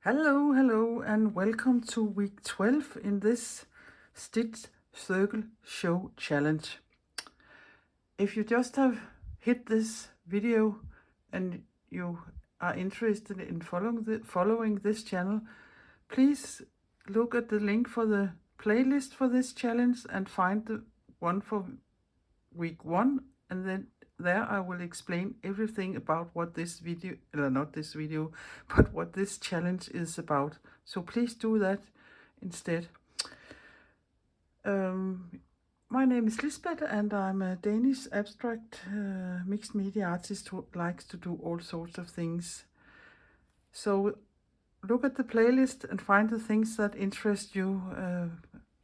Hello, and welcome to week 12 in this Stitch Circle Show Challenge. If you just have hit this video and you are interested in following this channel, please look at the link for the playlist for this challenge and find the one for week 1, and then there I will explain everything about what this video, not this video, but what this challenge is about. So please do that instead. My name is Lisbeth, and I'm a Danish abstract mixed media artist who likes to do all sorts of things. So look at the playlist and find the things that interest you.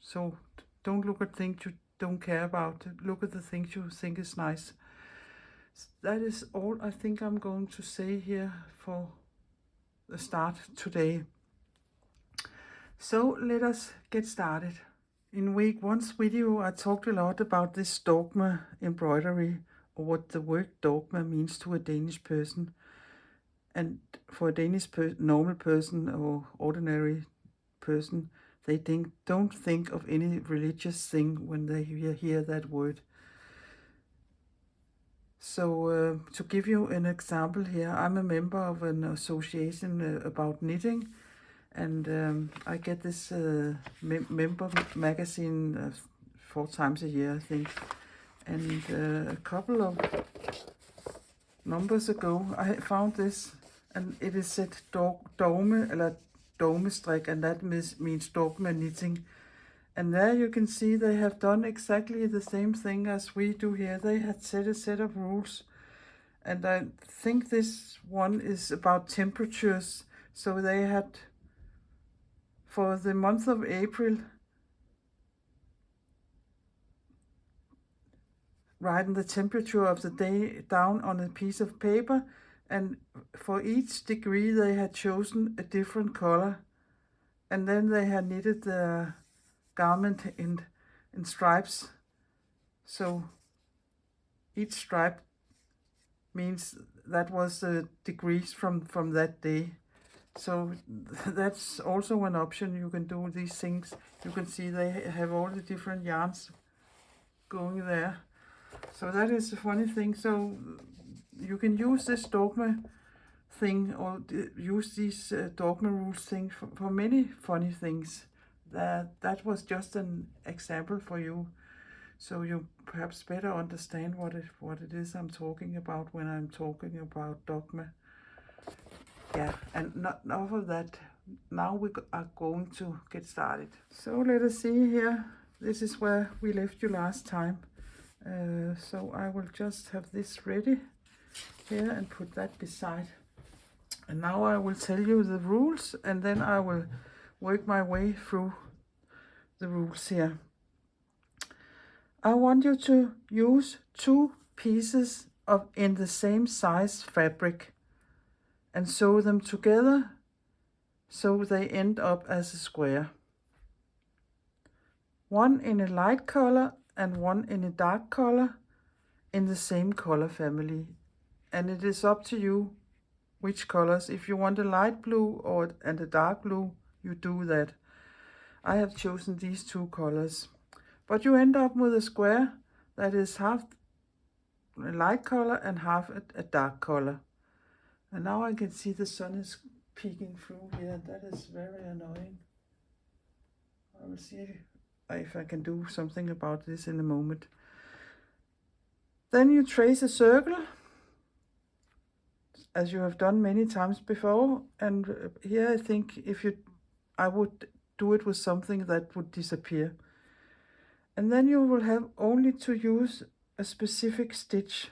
So don't look at things you don't care about. Look at the things you think is nice. That is all I think I'm going to say here for the start today. So let us get started. In week 1's video, I talked a lot about this dogma embroidery, or what the word dogma means to a Danish person. And for a Danish normal person or ordinary person, they don't think of any religious thing when they hear that word. So to give you an example here, I'm a member of an association about knitting, and I get this member magazine 4 times a year, I think. And a couple of numbers ago, I found this, and it is said dogmestrik, and that means dogma knitting. And there you can see they have done exactly the same thing as we do here. They had set a set of rules. And I think this one is about temperatures. So they had, for the month of April, written the temperature of the day down on a piece of paper. And for each degree they had chosen a different color. And then they had knitted the garment in stripes. So each stripe means that was the degrees from that day. So that's also an option. You can do these things. You can see they have all the different yarns going there. So that is a funny thing. So you can use this dogma thing, or use these dogma rules thing for many funny things. That was just an example for you, so you perhaps better understand what it is I'm talking about when I'm talking about dogma. Yeah, and not enough of that. Now we are going to get started. So let us see here. This is where we left you last time. So I will just have this ready here and put that beside. And now I will tell you the rules, and then I will work my way through the rules here. I want you to use 2 pieces in the same size fabric and sew them together so they end up as a square. One in a light color and one in a dark color in the same color family. And it is up to you which colors. If you want a light blue and a dark blue, you do that. I have chosen these 2 colors. But you end up with a square that is half a light color and half a dark color. And now I can see the sun is peeking through here. That is very annoying. I will see if I can do something about this in a moment. Then you trace a circle, as you have done many times before. And here I think I would do it with something that would disappear. And then you will have only to use a specific stitch.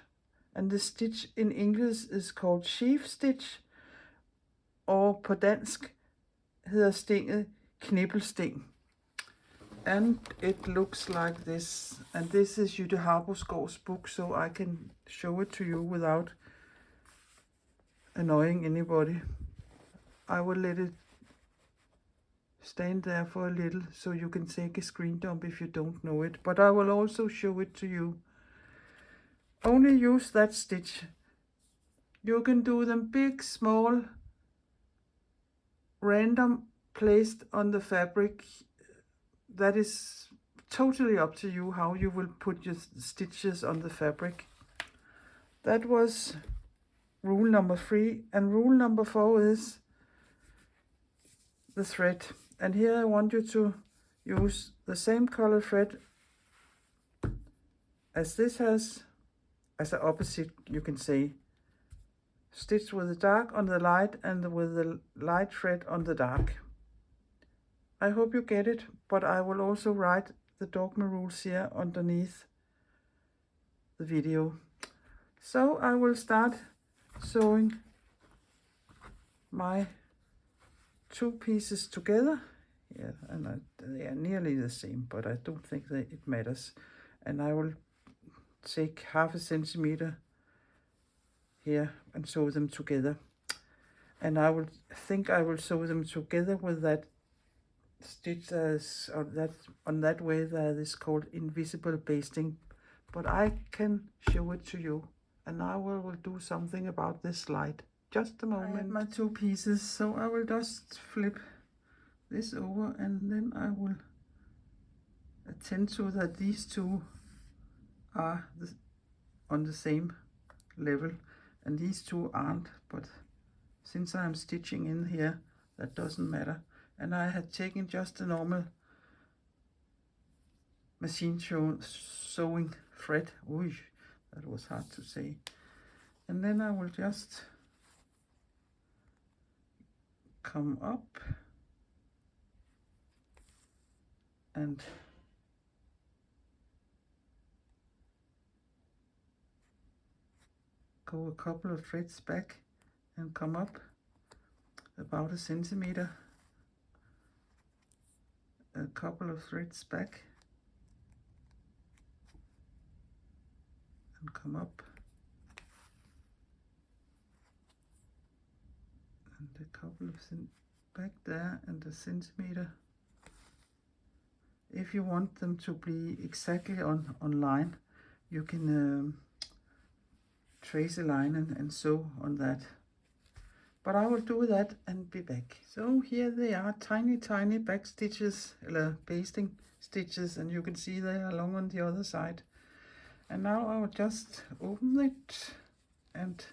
And the stitch in English is called sheaf stitch, or på dansk hedder stinget knippelsting. And it looks like this. And this is Jytte Harbosgaard's book, so I can show it to you without annoying anybody. I will let it stand there for a little so you can take a screen dump if you don't know it. But I will also show it to you. Only use that stitch. You can do them big, small, random placed on the fabric. That is totally up to you how you will put your stitches on the fabric. That was rule number 3, and rule number 4 is the thread. And here I want you to use the same color thread as this has, as the opposite, you can say. Stitch with the dark on the light and with the light thread on the dark. I hope you get it, but I will also write the Dogma Rules here underneath the video. So I will start sewing my 2 pieces together. Yeah, and they are nearly the same, but I don't think that it matters. And I will take 1/2 centimeter here and sew them together. And I will sew them together with that stitch on that way that is called invisible basting. But I can show it to you. And now I will do something about this slide. Just a moment. I have my 2 pieces, so I will just flip this over, and then I will attend to that these 2 are on the same level, and these 2 aren't, but since I'm stitching in here, that doesn't matter. And I had taken just a normal machine sewing thread. Ooh, that was hard to say. And then I will just come up and go a couple of threads back and come up about 1 centimeter, a couple of threads back and come up, and a couple of back there and 1 centimeter. If you want them to be exactly on line, you can trace a line and sew on that. But I will do that and be back. So here they are, tiny back stitches, basting stitches, and you can see they are along on the other side. And now I will just open it and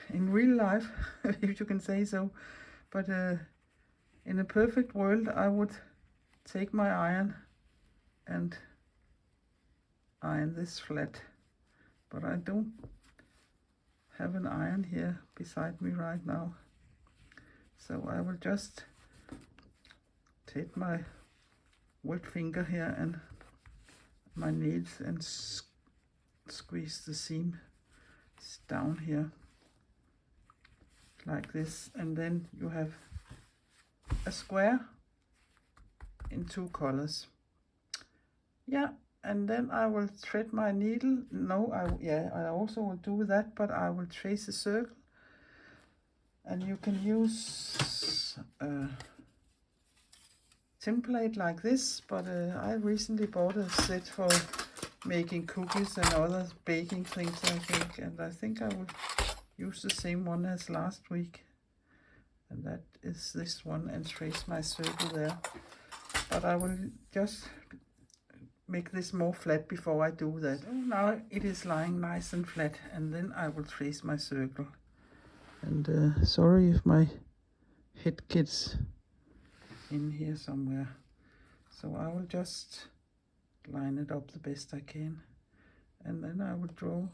in real life, if you can say so, but in a perfect world I would take my iron and iron this flat, but I don't have an iron here beside me right now, so I will just take my wet finger here and my nails and squeeze the seam down here like this, and then you have a square in 2 colors. Yeah, and then I will thread my needle. No, I also will do that, but I will trace a circle, and you can use a template like this, but I recently bought a set for making cookies and other baking things, I think, and I think I will use the same one as last week, and that is this one, and trace my circle there. But I will just make this more flat before I do that. So now it is lying nice and flat, and then I will trace my circle. And sorry if my head gets in here somewhere. So I will just line it up the best I can, and then I will draw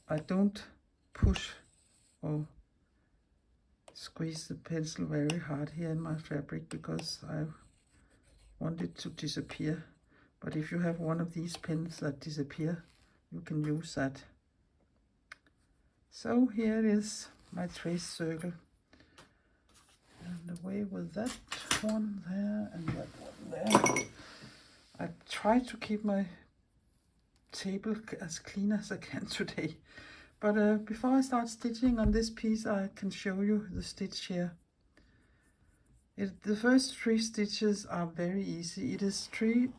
I don't push or squeeze the pencil very hard here in my fabric because I want it to disappear. But if you have one of these pens that disappear, you can use that. So here is my trace circle, and away with that one there and that one there. I try to keep my table as clean as I can today. But before I start stitching on this piece, I can show you the stitch here. The first 3 stitches are very easy. It is 3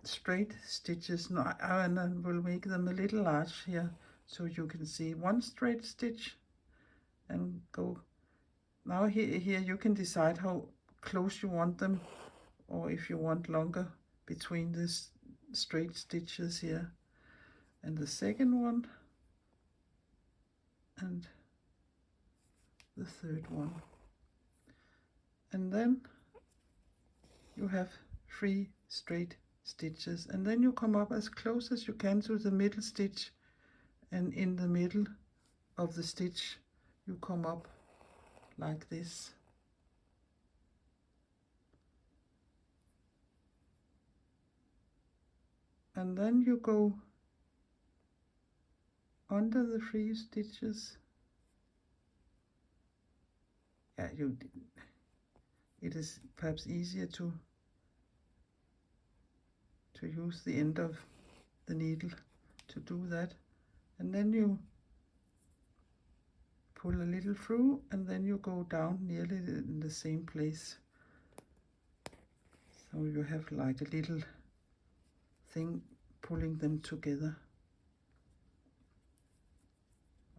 straight stitches. No, and I will make them a little large here so you can see 1 straight stitch and go. Now here you can decide how close you want them, or if you want longer between the straight stitches here. And the second one and the third one. And then you have 3 straight stitches, and then you come up as close as you can to the middle stitch, and in the middle of the stitch you come up like this. And then you go under the 3 stitches. Yeah, it is perhaps easier to use the end of the needle to do that. And then you pull a little through, and then you go down nearly in the same place. So you have like a little thing pulling them together.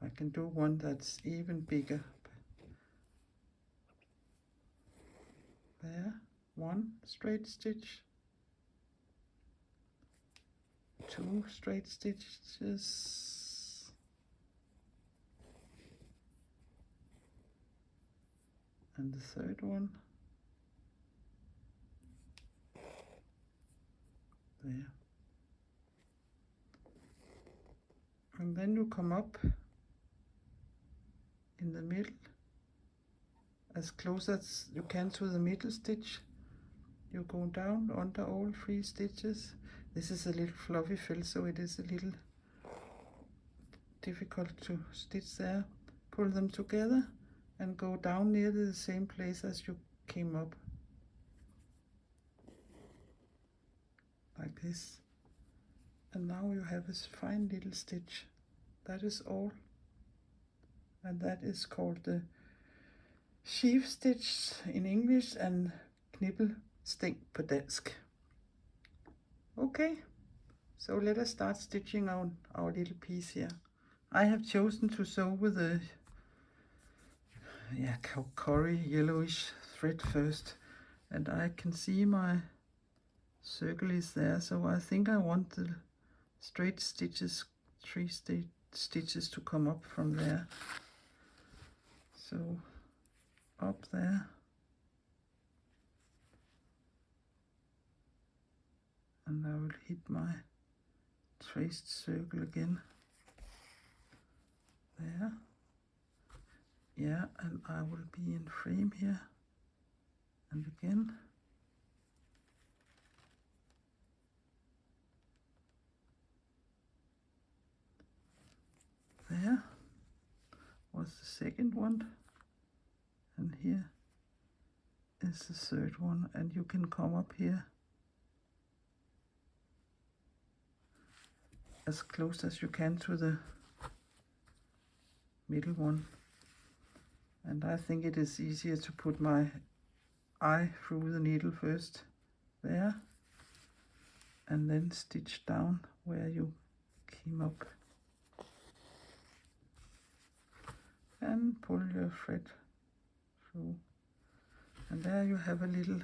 I can do one that's even bigger. There, 1 straight stitch, 2 straight stitches, and the third one. There. And then you come up in the middle as close as you can to the middle stitch. You go down under all 3 stitches. This is a little fluffy fill, so it is a little difficult to stitch there. Pull them together and go down nearly the same place as you came up, like this. And now you have a fine little stitch. That is all, and that is called the sheaf stitch in English and Knippe på dansk. Okay, so let us start stitching on our little piece here. I have chosen to sew with a curry yellowish thread first, and I can see my circle is there, so I think I want the straight stitches, 3 stitches to come up from there. So up there, and I will hit my traced circle again. There. Yeah, and I will be in frame here, and again. There was the second one, and here is the third one, and you can come up here as close as you can to the middle one. And I think it is easier to put my eye through the needle first, there, and then stitch down where you came up. And pull your thread through, and there you have a little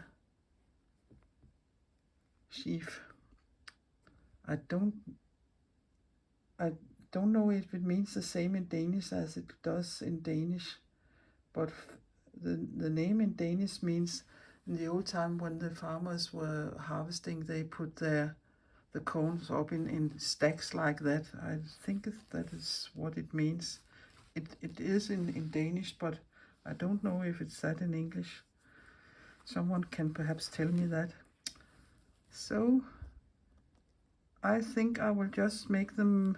sheaf. I don't know if it means the same in Danish as it does in Danish, but the name in Danish means, in the old time when the farmers were harvesting, they put the cones up in stacks like that. I think that is what it means. It is in Danish, but I don't know if it's that in English. Someone can perhaps tell me that. So I think I will just make them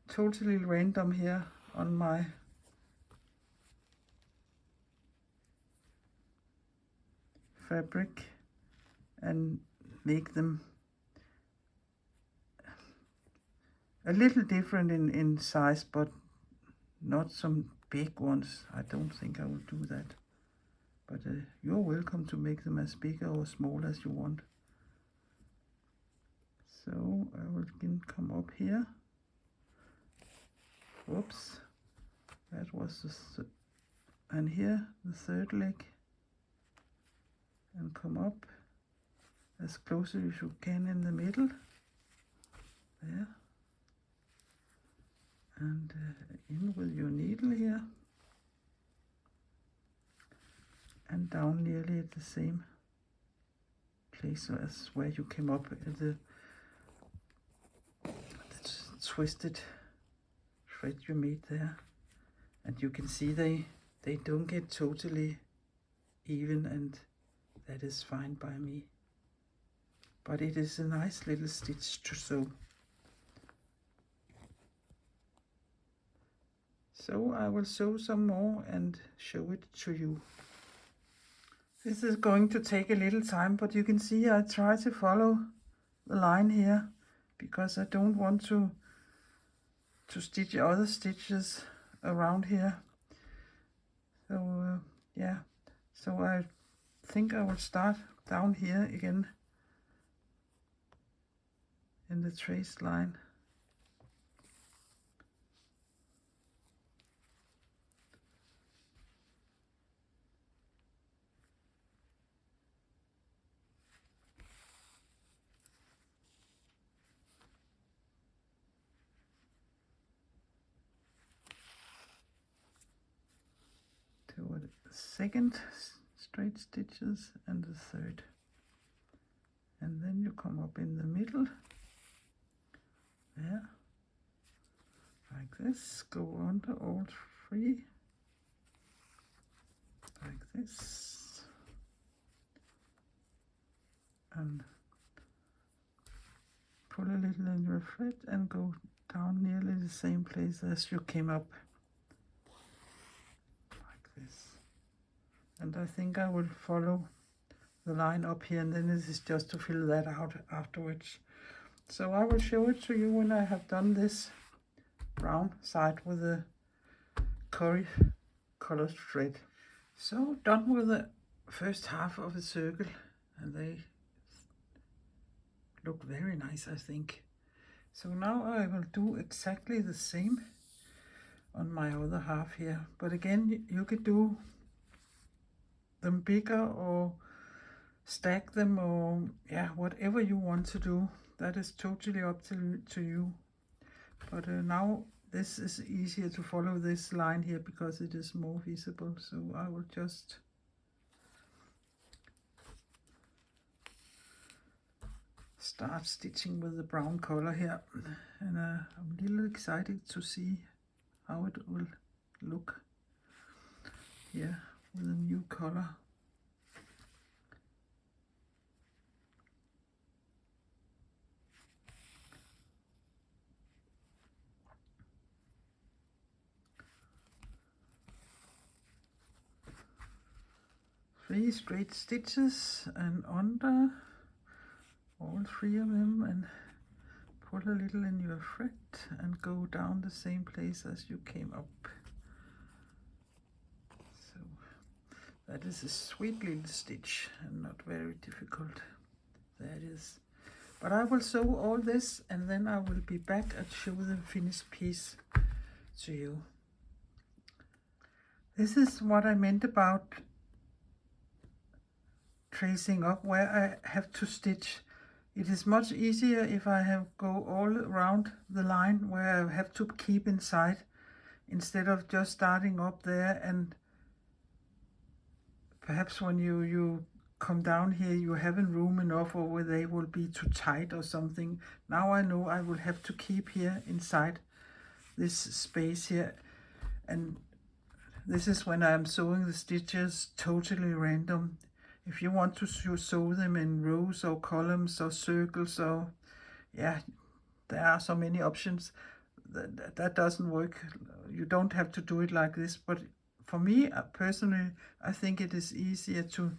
totally random here on my fabric and make them a little different in size, but not some big ones. I don't think I will do that. but you're welcome to make them as big or small as you want. So I will again come up here. Whoops, that was and here the third leg, and come up as close as you can in the middle there, and in with your needle here, and down nearly at the same place as where you came up at the twisted thread you made there. And you can see they don't get totally even, and that is fine by me, but it is a nice little stitch to sew. So I will sew some more and show it to you. This is going to take a little time, but you can see I try to follow the line here because I don't want to stitch other stitches around here. So yeah, so I think I will start down here again in the traced line. Toward the second straight stitches and the third, and then you come up in the middle there like this, go under all three like this, and pull a little in your thread and go down nearly the same place as you came up like this. And I think I will follow the line up here, and then this is just to fill that out afterwards. So I will show it to you when I have done this brown side with the curry colored thread. So done with the first half of the circle, and they look very nice, I think. So now I will do exactly the same on my other half here, but again you could do them bigger or stack them, or yeah, whatever you want to do. That is totally up to you. But now this is easier to follow this line here because it is more visible. So I will just start stitching with the brown color here, and I'm a little excited to see how it will look here with a new color. Three straight stitches and under all three of them, and pull a little in your thread and go down the same place as you came up. So that is a sweet little stitch and not very difficult. That is. But I will sew all this, and then I will be back and show the finished piece to you. This is what I meant about tracing up where I have to stitch. It is much easier if I go all around the line where I have to keep inside, instead of just starting up there, and perhaps when you come down here you haven't room enough, or where they will be too tight or something. Now I know I will have to keep here inside this space here, and this is when I'm sewing the stitches totally random. If you want to sew them in rows or columns or circles, or yeah, there are so many options. That doesn't work. You don't have to do it like this, but for me personally, I think it is easier to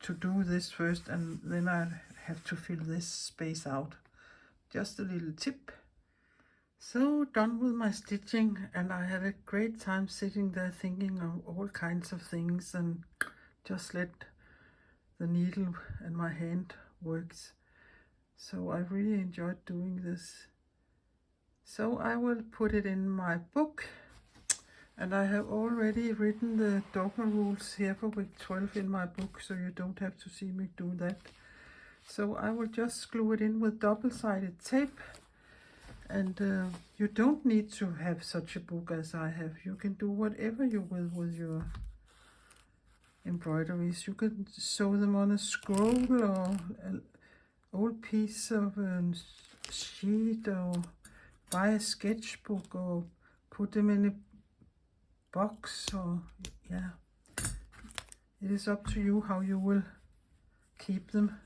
do this first, and then I have to fill this space out. Just a little tip. So done with my stitching, and I had a great time sitting there thinking of all kinds of things and just let the needle and my hand works. So I really enjoyed doing this. So I will put it in my book, and I have already written the Dogma Rules here for week 12 in my book, so you don't have to see me do that. So I will just glue it in with double-sided tape, and you don't need to have such a book as I have. You can do whatever you will with your embroideries. You can sew them on a scroll or an old piece of a sheet, or buy a sketchbook, or put them in a box, or yeah, it is up to you how you will keep them.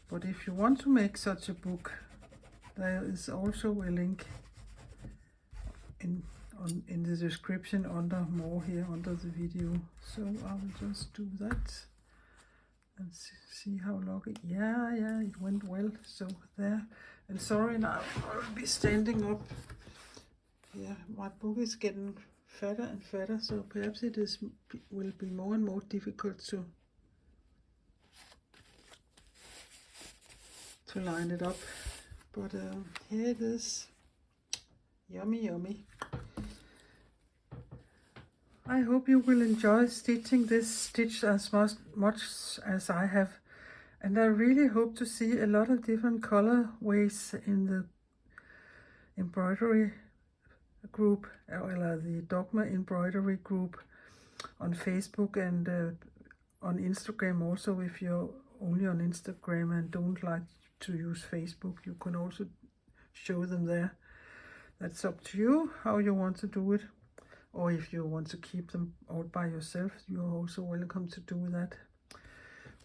But if you want to make such a book, there is also a link in the description under more here under the video. So I will just do that and see how long it, yeah, it went well. So there, and sorry now, I'll be standing up. Yeah, my book is getting fatter and fatter, so perhaps it will be more and more difficult to line it up. But here it is. Yummy, yummy. I hope you will enjoy stitching this stitch as much as I have. And I really hope to see a lot of different colorways in the embroidery group, or the Dogma embroidery group on Facebook, and on Instagram also. If you're only on Instagram and don't like to use Facebook, you can also show them there. That's up to you how you want to do it, or if you want to keep them all by yourself, you're also welcome to do that.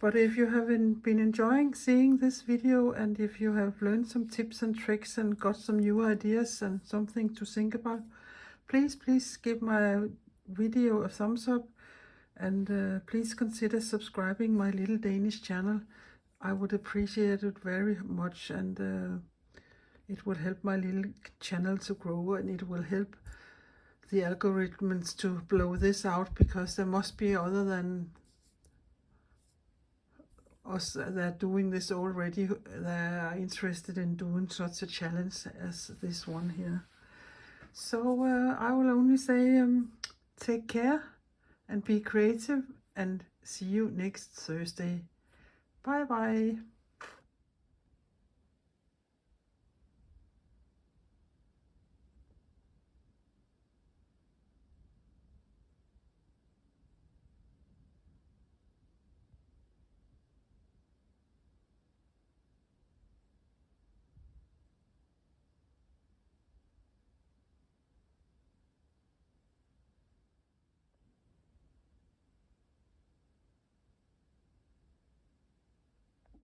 But if you haven't been enjoying seeing this video, and if you have learned some tips and tricks and got some new ideas and something to think about, please give my video a thumbs up, and please consider subscribing my little Danish channel. I would appreciate it very much, and it will help my little channel to grow, and it will help the algorithms to blow this out, because there must be other than us that are doing this already, that are interested in doing such a challenge as this one here. So I will only say take care and be creative, and see you next Thursday. Bye bye.